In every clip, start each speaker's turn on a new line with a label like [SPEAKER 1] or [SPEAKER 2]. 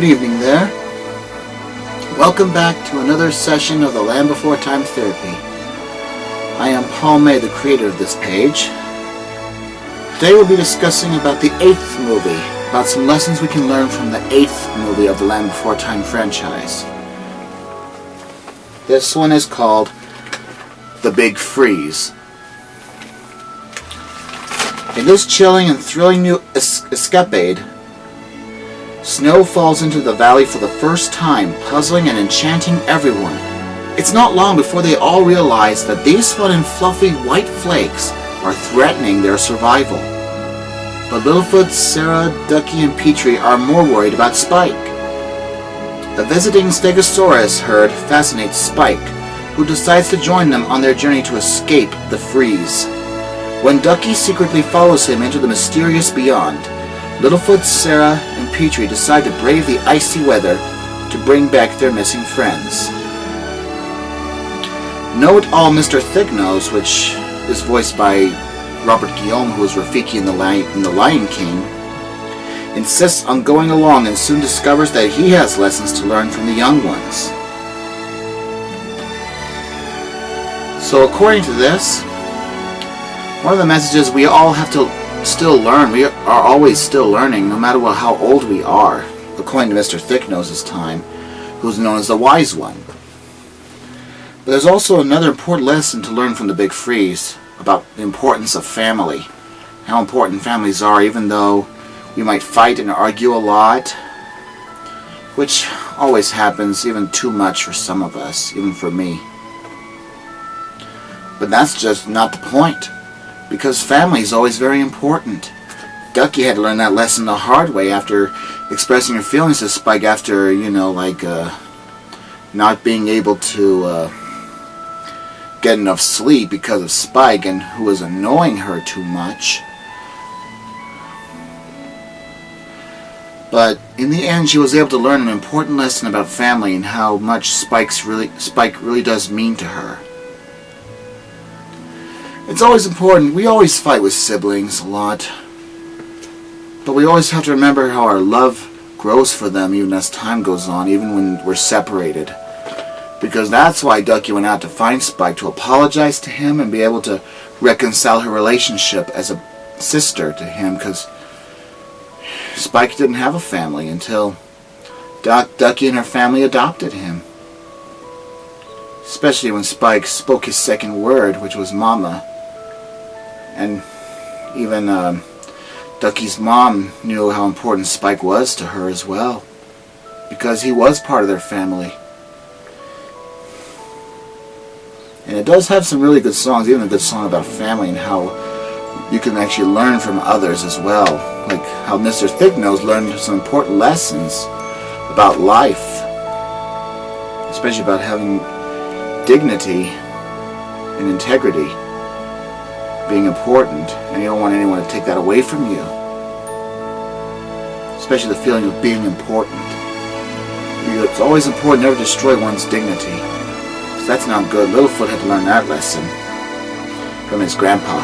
[SPEAKER 1] Good evening there. Welcome back to another session of the Land Before Time Therapy. I am Paul May, the creator of this page. Today we'll be discussing about the 8th movie, about some lessons we can learn from the 8th movie of the Land Before Time franchise. This one is called The Big Freeze. In this chilling and thrilling new escapade, snow falls into the valley for the first time, puzzling and enchanting everyone. It's not long before they all realize that these fun and fluffy white flakes are threatening their survival. But Littlefoot, Sarah, Ducky, and Petrie are more worried about Spike. A visiting Stegosaurus herd fascinates Spike, who decides to join them on their journey to escape the freeze. When Ducky secretly follows him into the mysterious beyond, Littlefoot, Sarah, and Petrie decide to brave the icy weather to bring back their missing friends. Know-it-all Mr. Thicknose, which is voiced by Robert Guillaume, who was Rafiki in the Lion King, insists on going along and soon discovers that he has lessons to learn from the young ones. So according to this, one of the messages we all have to still learn. We are always still learning, no matter how old we are, according to Mr. Thicknose's time, who's known as the Wise One. But there's also another important lesson to learn from the Big Freeze about the importance of family, how important families are, even though we might fight and argue a lot, which always happens, even too much for some of us, even for me. But that's just not the point. Because family is always very important. Ducky had to learn that lesson the hard way after expressing her feelings to Spike after, not being able to get enough sleep because of Spike and who was annoying her too much. But in the end, she was able to learn an important lesson about family and how much Spike really does mean to her. It's always important. We always fight with siblings a lot. But we always have to remember how our love grows for them even as time goes on, even when we're separated. Because that's why Ducky went out to find Spike, to apologize to him and be able to reconcile her relationship as a sister to him, because Spike didn't have a family until Ducky and her family adopted him. Especially when Spike spoke his second word, which was Mama. And even Ducky's mom knew how important Spike was to her as well, because he was part of their family. And it does have some really good songs, even a good song about family and how you can actually learn from others as well. Like how Mr. Thicknose learned some important lessons about life, especially about having dignity and integrity being important, and you don't want anyone to take that away from you, especially the feeling of being important. It's always important never to destroy one's dignity, because that's not good. Littlefoot had to learn that lesson from his grandpa.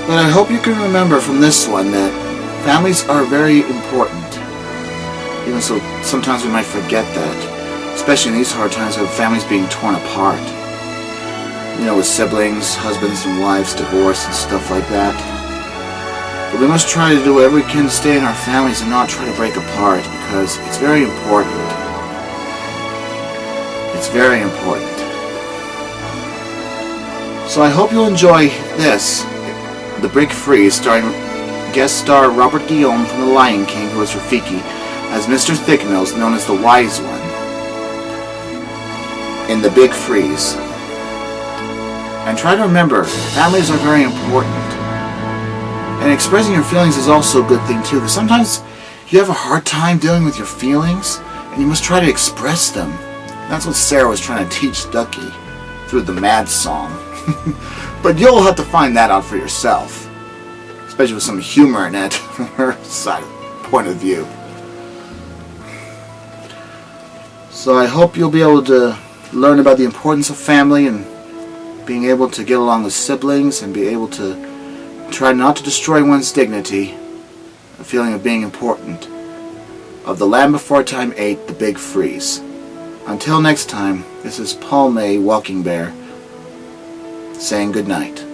[SPEAKER 1] But I hope you can remember from this one that families are very important, even so sometimes we might forget that, especially in these hard times of families being torn apart. With siblings, husbands and wives, divorce and stuff like that. But we must try to do whatever we can to stay in our families and not try to break apart, because it's very important. It's very important. So I hope you'll enjoy this, The Big Freeze, starring guest star Robert Guillaume from The Lion King, who was Rafiki, as Mr. Thicknose, known as the Wise One, in The Big Freeze. And try to remember, families are very important. And expressing your feelings is also a good thing too, because sometimes you have a hard time dealing with your feelings, and you must try to express them. That's what Sarah was trying to teach Ducky through the Mad song. But you'll have to find that out for yourself, especially with some humor in it from her point of view. So I hope you'll be able to learn about the importance of family and being able to get along with siblings and be able to try not to destroy one's dignity a feeling of being important, of the Land Before Time 8, The Big Freeze. Until next time, this is Paul May, Walking Bear, saying good night.